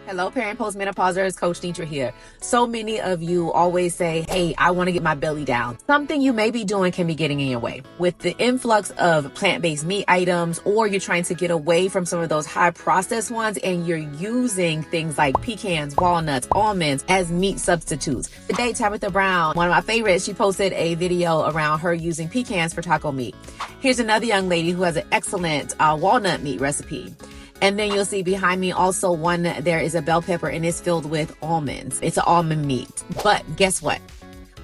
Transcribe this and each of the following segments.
Hello, parent postmenopausers, Coach Nitra here. So many of you always say, hey, I want to get my belly down. Something you may be doing can be getting in your way. With the influx of plant-based meat items, or you're trying to get away from some of those high processed ones and you're using things like pecans, walnuts, almonds as meat substitutes. Today, Tabitha Brown, one of my favorites, she posted a video around her using pecans for taco meat. Here's another young lady who has an excellent walnut meat recipe. And then you'll see behind me also one, there is a bell pepper and it's filled with almonds. It's an almond meat. But guess what?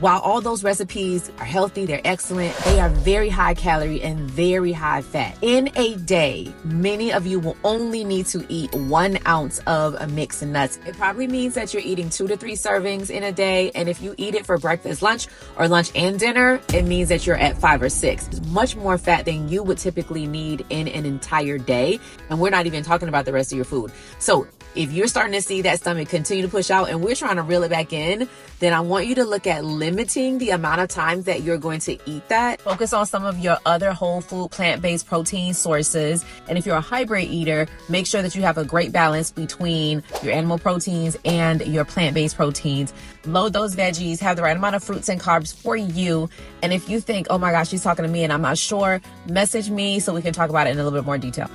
While all those recipes are healthy, they're excellent, they are very high calorie and very high fat. In a day, many of you will only need to eat 1 ounce of mixed nuts. It probably means that you're eating 2 to 3 servings in a day. And if you eat it for breakfast, lunch, or lunch and dinner, it means that you're at 5 or 6. It's much more fat than you would typically need in an entire day. And we're not even talking about the rest of your food. So if you're starting to see that stomach continue to push out and we're trying to reel it back in, then I want you to look at limiting the amount of times that you're going to eat that. Focus on some of your other whole food plant-based protein sources. And if you're a hybrid eater, make sure that you have a great balance between your animal proteins and your plant-based proteins. Load those veggies, have the right amount of fruits and carbs for you. And if you think, oh my gosh, she's talking to me and I'm not sure, message me so we can talk about it in a little bit more detail.